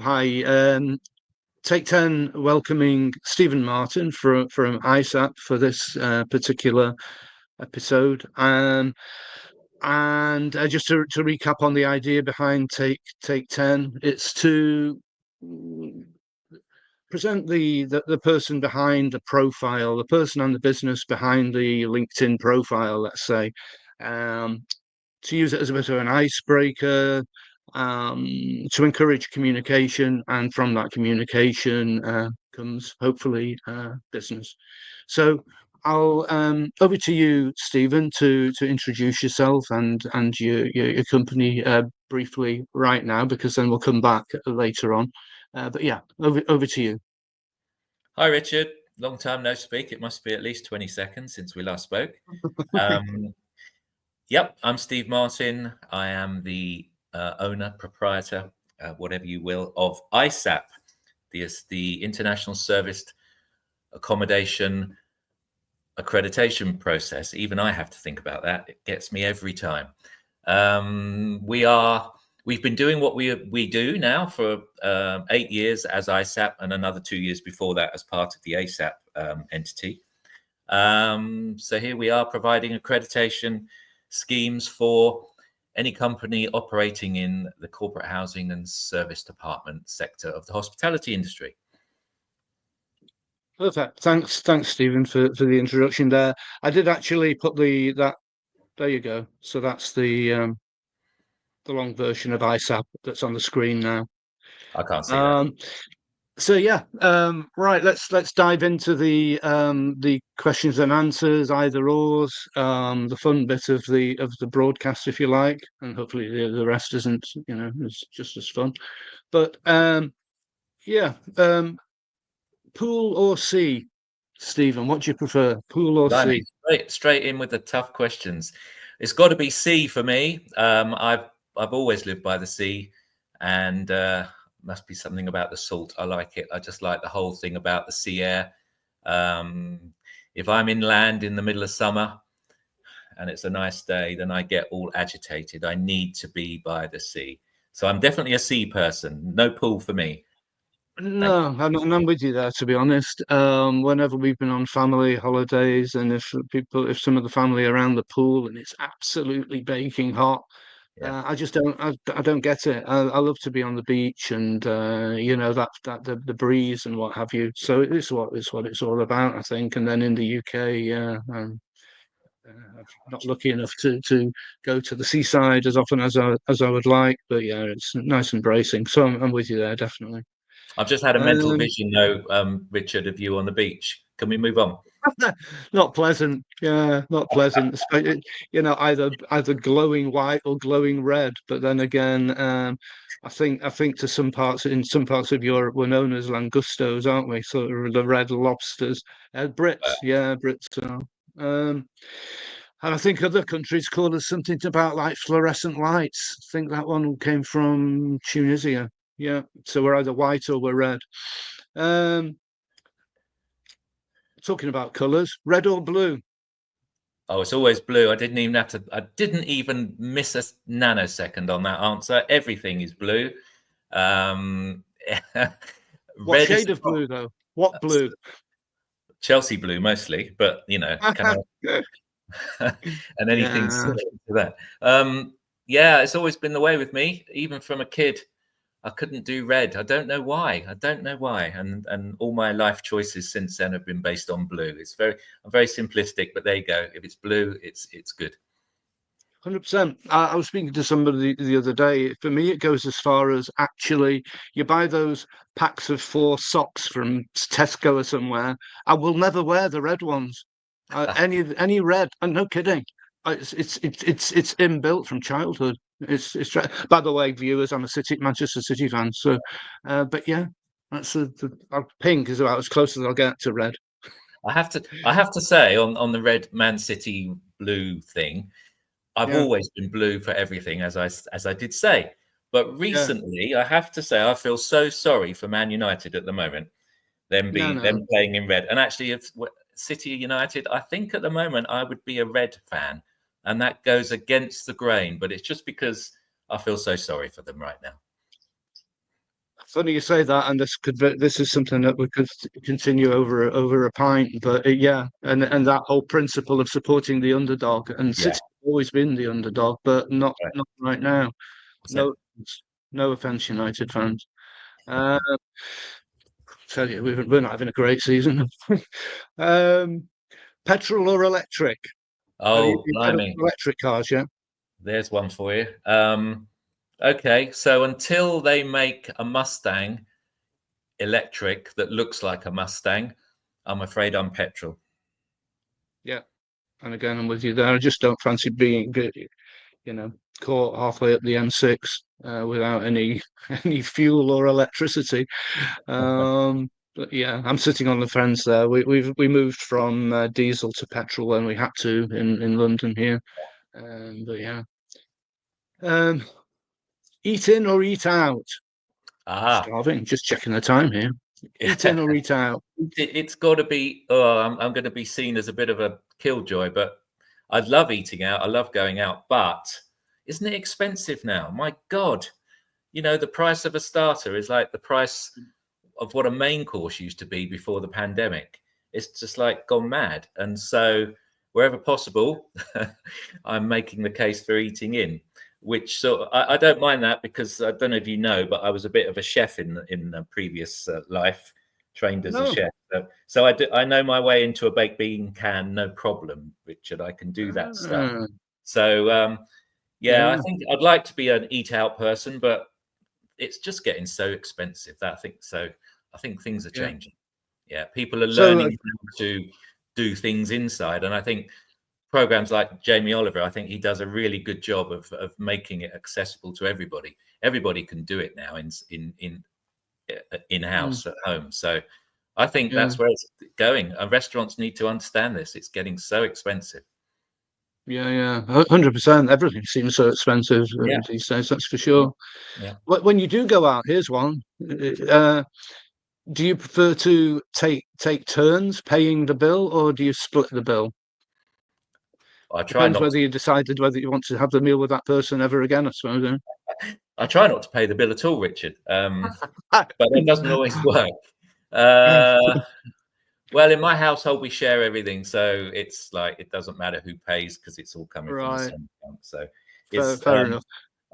Hi. Take 10 welcoming Stephen Martin from ISAAP for this particular episode. And just to recap on the idea behind Take 10, it's to present the person behind the profile, the person and the business behind the LinkedIn profile, let's say, to use it as a bit of an icebreaker, to encourage communication, and from that communication comes hopefully business. So I'll over to you, Stephen, to introduce yourself and your company briefly right now, because then we'll come back later on. But yeah, over to you. Hi, Richard. Long time no speak. It must be at least 20 seconds since we last spoke. Yep, I'm Steve Martin. I am the owner, proprietor, whatever you will, of ISAAP, the International Serviced Accommodation Accreditation process. Even I have to think about that. It gets me every time. We've been doing what we do now for 8 years as ISAAP, and another 2 years before that as part of the ASAP entity. So here we are providing accreditation schemes for any company operating in the corporate housing and service department sector of the hospitality industry. Perfect. Thanks, Stephen, for the introduction there. I did actually put that. There you go. So that's the long version of ISAP that's on the screen now. I can't see that. So yeah, right. Let's dive into the questions and answers, either ors, the fun bit of the broadcast, if you like, and hopefully the rest isn't, is just as fun. But yeah, pool or sea, Stephen? What do you prefer, pool or sea? Straight in with the tough questions. It's got to be sea for me. I've always lived by the sea, and must be something about the salt. I like it. I just like the whole thing about the sea air. If I'm inland in the middle of summer and it's a nice day, then I get all agitated. I need to be by the sea. So I'm definitely a sea person. No pool for me. No, I'm with you there, to be honest. Whenever we've been on family holidays, and if some of the family are around the pool and it's absolutely baking hot, Yeah. I just I don't get it. I love to be on the beach and that the breeze and what have you. So it's what it's all about, I think. And then in the UK, yeah, I'm not lucky enough to go to the seaside as often as I would like. But yeah, it's nice and bracing. So I'm with you there, definitely. I've just had a mental vision, though, Richard, of you on the beach. Can we move on? Not pleasant. Yeah, not pleasant. Either glowing white or glowing red. But then again, I think in some parts of Europe we're known as langustos, aren't we? So the red lobsters. Brits, yeah, Brits. And I think other countries call us something about like fluorescent lights. I think that one came from Tunisia. Yeah, so we're either white or we're red. Talking about colours, red or blue? Oh, it's always blue. I didn't even miss a nanosecond on that answer. Everything is blue. What Red shade of blue, though? What blue? Chelsea blue mostly, but can I? And anything similar to that. Yeah, it's always been the way with me. Even from a kid, I couldn't do red. I don't know why. And all my life choices since then have been based on blue. I'm very simplistic, but there you go. If it's blue, it's good. 100%. I was speaking to somebody the other day. For me, it goes as far as actually you buy those packs of 4 socks from Tesco or somewhere. I will never wear the red ones. Any red. I'm no kidding. It's inbuilt from childhood. By the way, viewers, I'm a Manchester City fan. So, but yeah, that's pink is about as close as I'll get to red. I have to say on the red Man City blue thing, I've always been blue for everything, as I did say. But recently, I have to say, I feel so sorry for Man United at the moment. Them playing in red. And actually, if City United, I think at the moment I would be a red fan, and that goes against the grain. But it's just because I feel so sorry for them right now. Funny you say that, and this is something that we could continue over a pint. But yeah, and that whole principle of supporting the underdog, and Yeah, City's always been the underdog, but right. not right now. So, No, no offense, United fans. Uh, tell you, we're not having a great season. um, Petrol or electric? Have oh, you had blimey, electric cars yet? there's one for you. Okay, so until they make a Mustang electric that looks like a Mustang, I'm afraid I'm petrol. Yeah, and again, I'm with you there. I just don't fancy being, caught halfway up the M6 without any any fuel or electricity. But yeah, I'm sitting on the fence there. We moved from diesel to petrol when we had to in London here. But yeah, um, eat in or eat out? Ah, Starving. Just checking the time here. Eat in yeah. or eat out? It's got to be. Oh, I'm going to be seen as a bit of a killjoy, but I love eating out. I love going out, but isn't it expensive now? My God, the price of a starter is like the price of what a main course used to be before the pandemic. It's just like gone mad. And so, wherever possible, I'm making the case for eating in. Which I don't mind that, because I don't know if you know, but I was a bit of a chef in a previous life, trained as a No. chef. So I know my way into a baked bean can, no problem, Richard. I can do that stuff. Ah, So yeah, I yeah, think I'd like to be an eat out person, but it's just getting so expensive that I think things are yeah. changing. Yeah, people are So learning how to do things inside, and I think programs like Jamie Oliver, I think he does a really good job of making it accessible to everybody. Everybody can do it now in mm, house at home. So I think yeah, that's where it's going. And restaurants need to understand this. It's getting so expensive. yeah. 100%. Everything seems so expensive Yeah, these days. That's for yeah, sure. yeah. When you do go out, here's one. Uh, do you prefer to take turns paying the bill, or do you split the bill? I try Depends not whether you decided whether you want to have the meal with that person ever again, I suppose. I try not to pay the bill at all, Richard. But that doesn't always work. Uh, well, in my household, we share everything, so it's like it doesn't matter who pays because it's all coming from the Right. same account. So Fair, it's fair enough.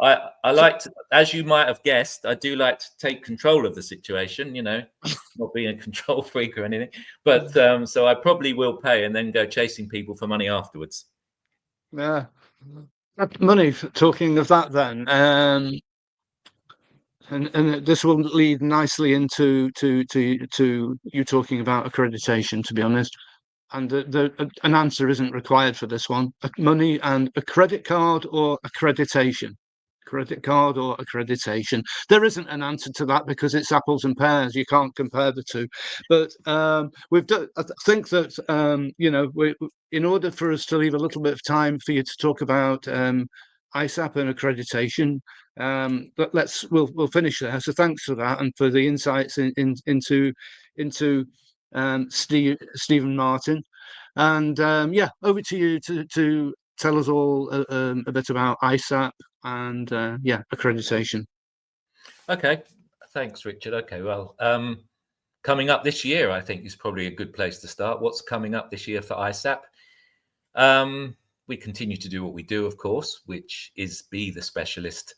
I So, like to, as you might have guessed, I do like to take control of the situation. Not being a control freak or anything, but so I probably will pay and then go chasing people for money afterwards. yeah. Money. Talking of that, then, and this will lead nicely into to you talking about accreditation. To be honest, and an answer isn't required for this one. Money and a credit card or accreditation. Credit card or accreditation. There isn't an answer to that because it's apples and pears. You can't compare the two. But we've done. I think that in order for us to leave a little bit of time for you to talk about ISAP and accreditation, but we'll finish there. So thanks for that and for the insights into Stephen Martin. And yeah, over to you to tell us all a bit about ISAP and yeah, accreditation. Okay, thanks, Richard. Okay, well, coming up this year, I think is probably a good place to start. What's coming up this year for ISAP? We continue to do what we do, of course, which is be the specialist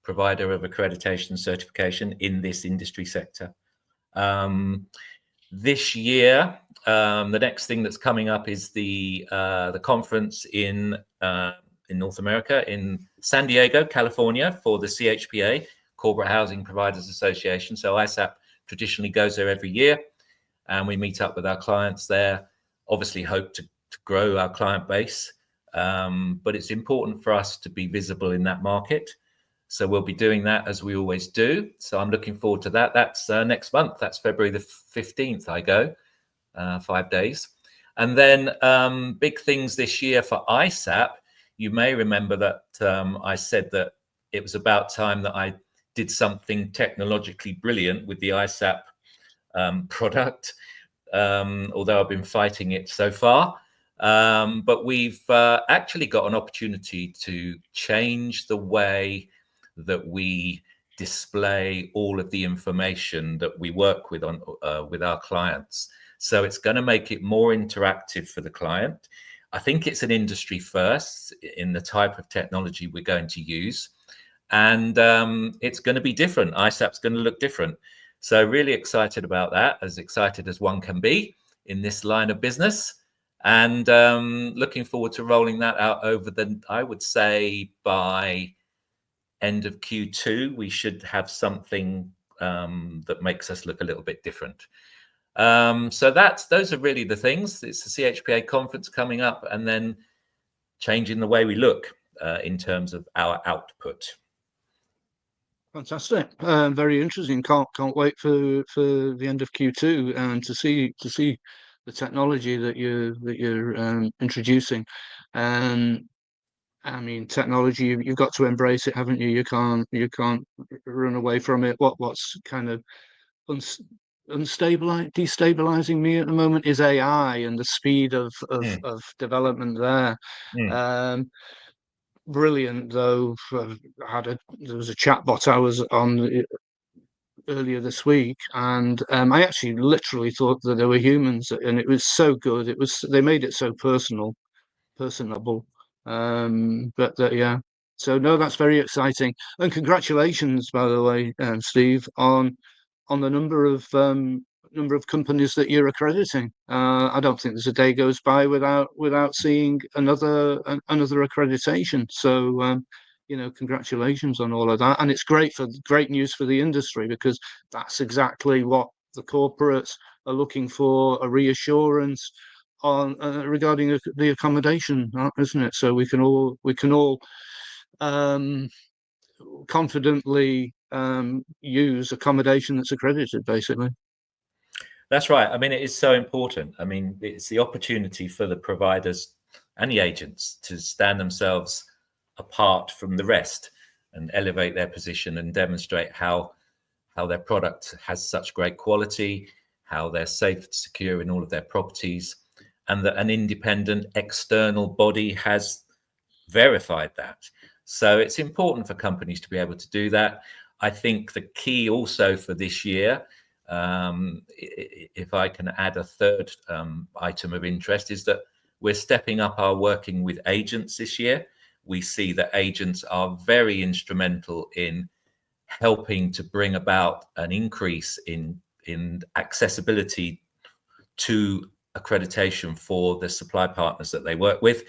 provider of accreditation certification in this industry sector. This year, the next thing that's coming up is the conference in North America, in San Diego, California, for the CHPA, Corporate Housing Providers Association. So ISAP traditionally goes there every year, and we meet up with our clients there. Obviously, hope to grow our client base, but it's important for us to be visible in that market. So we'll be doing that as we always do. So I'm looking forward to that. That's next month. That's February the 15th. I go 5 days. And then big things this year for ISAP. You may remember that I said that it was about time that I did something technologically brilliant with the ISAP product, although I've been fighting it so far. But we've actually got an opportunity to change the way that we display all of the information that we work with on with our clients. So it's going to make it more interactive for the client. I think it's an industry first in the type of technology we're going to use. And it's going to be different. ISAAP's going to look different. So really excited about that, as excited as one can be in this line of business. And looking forward to rolling that out over I would say by end of Q2, we should have something that makes us look a little bit different. So those are really the things. It's the CHPA conference coming up, and then changing the way we look in terms of our output. Fantastic, very interesting. Can't wait for the end of Q2 and to see the technology that you're introducing. I mean, technology, you've got to embrace it, haven't you? You can't run away from it. What's kind of destabilizing me at the moment is AI and the speed of development there. Brilliant though. There was a chatbot I was on earlier this week, and I actually literally thought that they were humans, and it was so good. They made it so personable. Yeah. So no, that's very exciting, and congratulations, by the way, Steve, on the number of companies that you're accrediting. I don't think there's a day goes by without seeing another accreditation. So congratulations on all of that, and it's great news for the industry, because that's exactly what the corporates are looking for, a reassurance on regarding the accommodation, isn't it? So we can all confidently use accommodation that's accredited, basically. That's right. I mean, it is so important. I mean, it's the opportunity for the providers and the agents to stand themselves apart from the rest and elevate their position and demonstrate how their product has such great quality, how they're safe, secure in all of their properties, and that an independent external body has verified that. So it's important for companies to be able to do that. I think the key also for this year, if I can add a third item of interest, is that we're stepping up our working with agents this year. We see that agents are very instrumental in helping to bring about an increase in accessibility to accreditation for the supply partners that they work with.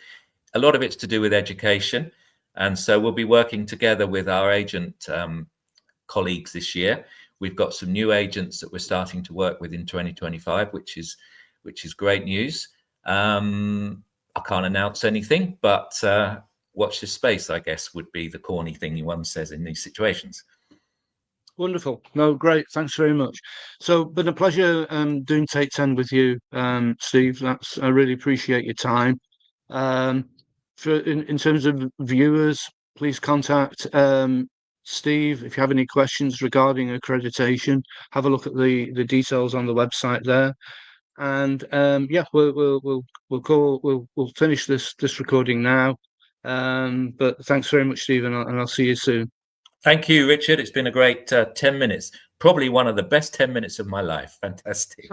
A lot of it's to do with education. And so we'll be working together with our agent colleagues this year. We've got some new agents that we're starting to work with in 2025, which is great news. I can't announce anything, but watch this space, I guess, would be the corny thing one says in these situations. Wonderful. No, great. Thanks very much. So, been a pleasure doing Take 10 with you, Steve. I really appreciate your time. In terms of viewers, please contact Steve if you have any questions regarding accreditation. Have a look at the details on the website there. And yeah, we'll finish this recording now. But thanks very much, Steve, and I'll see you soon. Thank you, Richard. It's been a great 10 minutes. Probably one of the best 10 minutes of my life. Fantastic.